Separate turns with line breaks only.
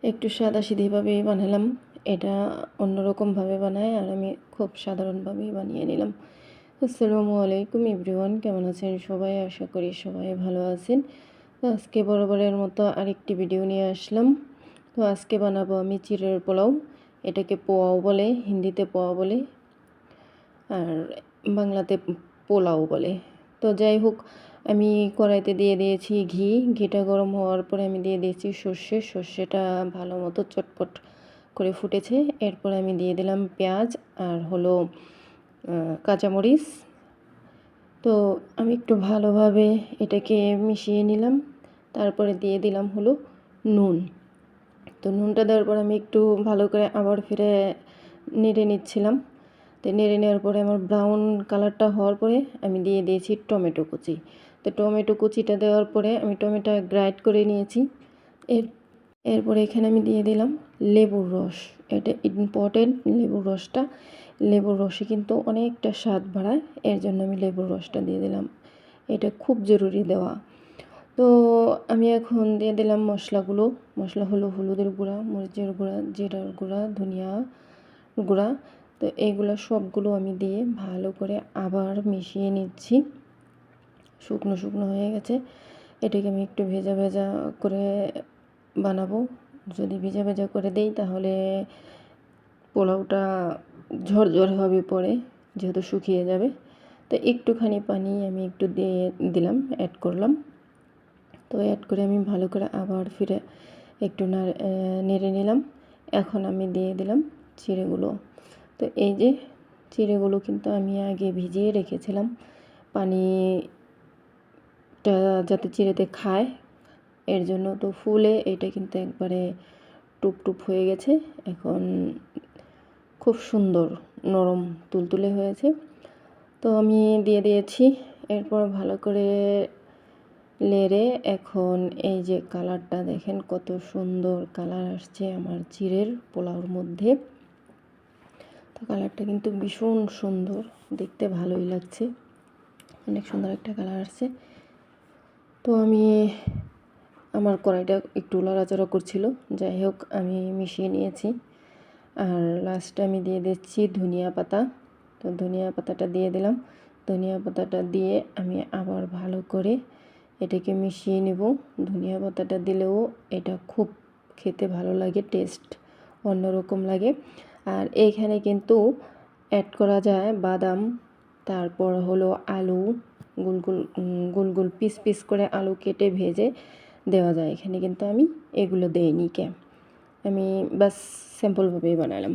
একটু সাদাসিধেভাবেই বানালাম। এটা অন্যরকমভাবে বানাই আর আমি খুব সাধারণভাবেই বানিয়ে নিলাম। আসসালামু আলাইকুম এভরিওয়ান, কেমন আছেন সবাই? আশা করি সবাই ভালো আছেন। তো আজকে বরাবরের মতো আরেকটি ভিডিও নিয়ে আসলাম। তো আজকে বানাবো আমি চিড়ের পোলাও। এটাকে পোয়াও বলে, হিন্দিতে পোয়া বলে আর বাংলাতে পোলাও বলে। তো যাই হোক, আমি কড়াইতে দিয়ে দিয়েছি ঘিটা গরম হওয়ার পরে আমি দিয়ে দিয়েছি সর্ষেটা ভালো মতো চটপট করে ফুটেছে। এরপর আমি দিয়ে দিলাম পেঁয়াজ আর হলো কাঁচামরিচ। তো আমি একটু ভালোভাবে এটাকে মিশিয়ে নিলাম। তারপরে দিয়ে দিলাম হলো নুন। তো নুনটা দেওয়ার পর আমি একটু ভালো করে আবার ফিরে নেড়ে নিচ্ছিলাম। তো নেড়ে নেওয়ার পরে আমার ব্রাউন কালারটা হওয়ার পরে আমি দিয়ে দিয়েছি টমেটো কুচি। তো টমেটো কুচিটা দেওয়ার পরে আমি টমেটো গ্রাইন্ড করে নিয়েছি। এরপরে এখানে আমি দিয়ে দিলাম লেবুর রস। এটা ইম্পর্টেন্ট, লেবুর রসে কিন্তু অনেকটা স্বাদ বাড়ায়, এর জন্য আমি লেবুর রসটা দিয়ে দিলাম। এটা খুব জরুরি দেওয়া। তো আমি এখন দিয়ে দিলাম মশলা হলো হলুদের গুঁড়া, মরিচের গুঁড়া, জিরার গুঁড়া, ধনিয়া গুঁড়া। তো এইগুলো সবগুলো আমি দিয়ে ভালো করে আবার মিশিয়ে নিচ্ছি। শুকনো হয়ে গেছে। এটাকে আমি একটু ভেজা করে বানাবো। যদি ভেজা করে দেই তাহলে পোলাওটা ঝরঝরে হবে পরে, যেহেতু শুকিয়ে যাবে। তো একটুখানি পানি আমি একটু দিয়ে দিলাম, অ্যাড করলাম। তো অ্যাড করে আমি ভালো করে আবার ফিরে একটু নেড়ে নিলাম। এখন আমি দিয়ে দিলাম চিড়েগুলো। তো এই যে চিড়েগুলো কিন্তু আমি আগে ভিজিয়ে রেখেছিলাম, পানিটা যাতে চিড়েতে খায় এর জন্য। তো ফুলে এটা কিন্তু একবারে টুপ হয়ে গেছে। এখন খুব সুন্দর নরম তুলতুলে হয়েছে। তো আমি দিয়ে দিয়েছি। এরপর ভালো করে নেড়ে এখন এই যে কালারটা দেখেন, কত সুন্দর কালার আসছে আমার চিড়ের পোলাওর মধ্যে। তো কালারটা কিন্তু ভীষণ সুন্দর, দেখতে ভালোই লাগছে, অনেক সুন্দর একটা কালার আসছে। তো আমার কড়াইটা একটু লড়াচড়া করছিল, যাই হোক আমি মিশিয়ে নিয়েছি। আর লাস্টে আমি দিয়ে দিচ্ছি ধনিয়া পাতা। তো ধনিয়া পাতাটা দিয়ে দিলাম। ধনিয়া পাতাটা দিয়ে আমি আবার ভালো করে এটাকে মিশিয়ে নেব। ধনিয়া পাতাটা দিলেও এটা খুব খেতে ভালো লাগে, টেস্ট অন্যরকম লাগে। আর এইখানে কিন্তু অ্যাড করা যায় বাদাম, তারপর হলো আলু, গোল পিস করে আলু কেটে ভেজে দেওয়া যায়। এখানে কিন্তু আমি এগুলো দেইনি, আমি বাস সিম্পলভাবেই বানালাম।